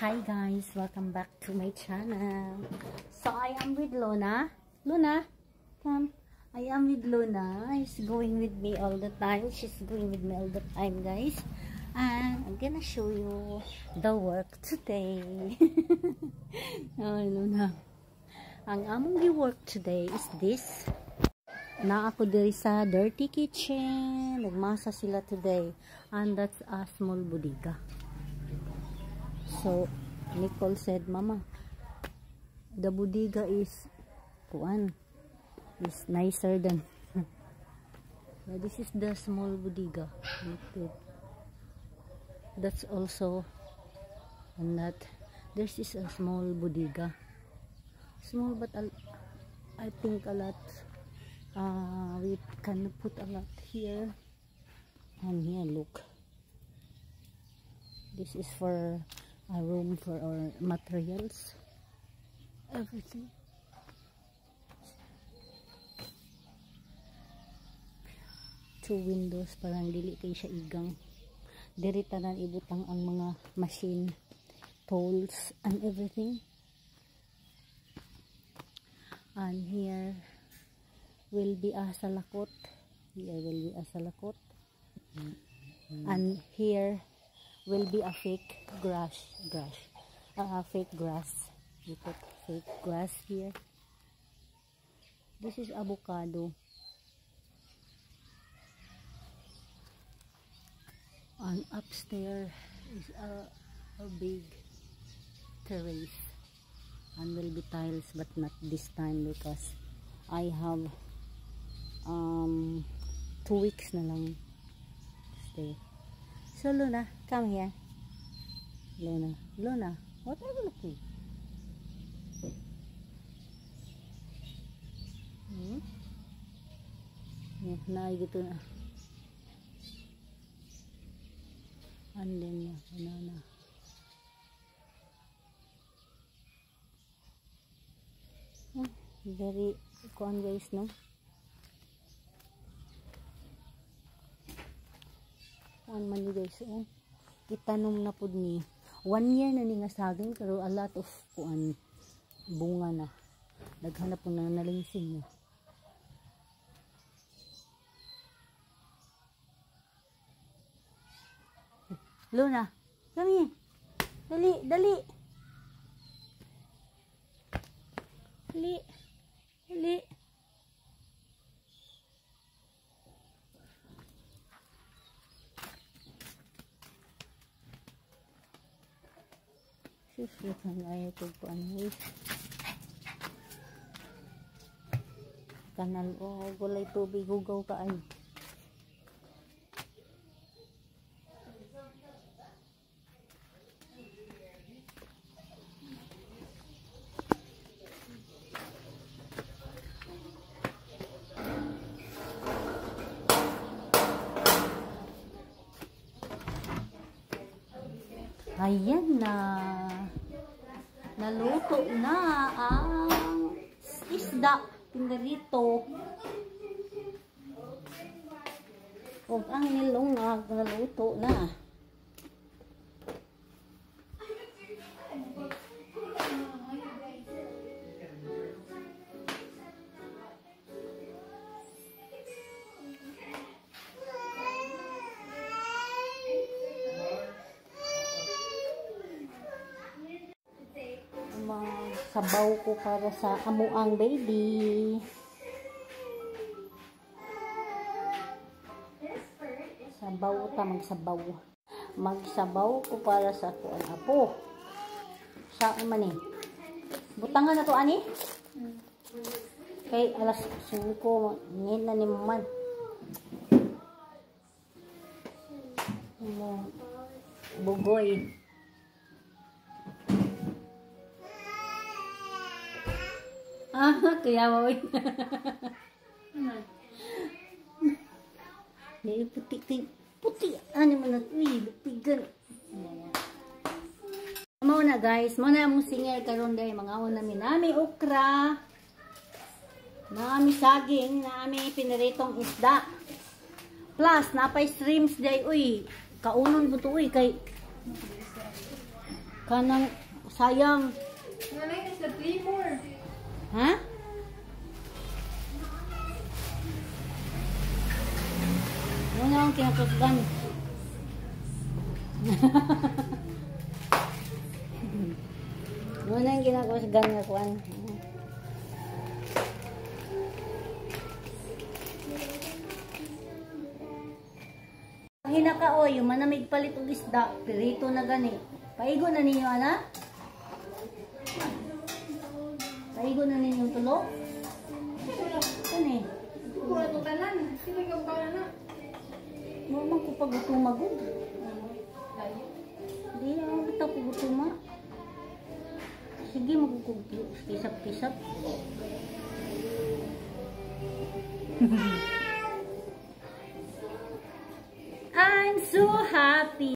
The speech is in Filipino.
Hi guys, welcome back to my channel. So I am with Luna. Luna, come. I am with Luna. She's going with me all the time. She's going with me all the time, guys. And I'm gonna show you the work today. Oh, Luna. Ang among work today is this. Na ako diri sa dirty kitchen. Nagmasa sila today. And that's a small bodega. So, Nicole said, Mama, the bodega is nicer than this is the small bodega. That's also, and that this is a small bodega. Small, but I think a lot. We can put a lot here. And here, look. This is for a room for our materials, everything. Two windows, parang dili kay siya igang. Diri tanan ibutang ang mga machine, tools and everything. And here will be a salakot. Here will be a salakot. And here will be a fake grass. Fake grass. We put fake grass here. This is avocado. And upstairs is a big terrace. And will be tiles, but not this time because I have 2 weeks na lang stay. So Luna, come here. Luna, what are you looking? Na gitu na. Andin na, banana. Very kuan guys, no? Kuan man guys, oh. Itanom na pud ni 1 year na ni nga saging, pero a lot of kuan bunga na. Naghanap po na nalingsing niya. Luna, kami. Dali. Dali. Susukan ay ito po ano kanal o gulay tubig hugaw ka ay ayan na. Naluto na ang isda pinarito. O ang nilungag naluto na. Sabaw ko para sa amuang baby. Sabaw ta magsabaw. Magsabaw ko para sa ako ang apo. Saan man eh. Butangan na to ani? Kay alas 5 ngin na ni man. Bugoy. Kaya mawin. Puti. Ano mo na? Uy, lupigan. Muna guys. Muna mong singil karon dahil mga namin. Nami okra. Nami saging. Nami piniritong isda. Plus, napay streams dahil. Uy, kaunon po ito. Uy, kay Kanang sayang. Nanay is the 3-4. Ha? Ano ang kinakusgan? Ano ang kinakusgan nga kuan? Hinakaoy, yung manamig palit og isda, pirito na gani. Paigo na ninyo, ana? Paigo na ninyo tulo? Kani? Kuha to tanan. Sino yung kauna na? Mamang ko pag-utumagod. Hindi na ako kita pag-utuma. Sige, magkukisap-kisap. I'm so happy.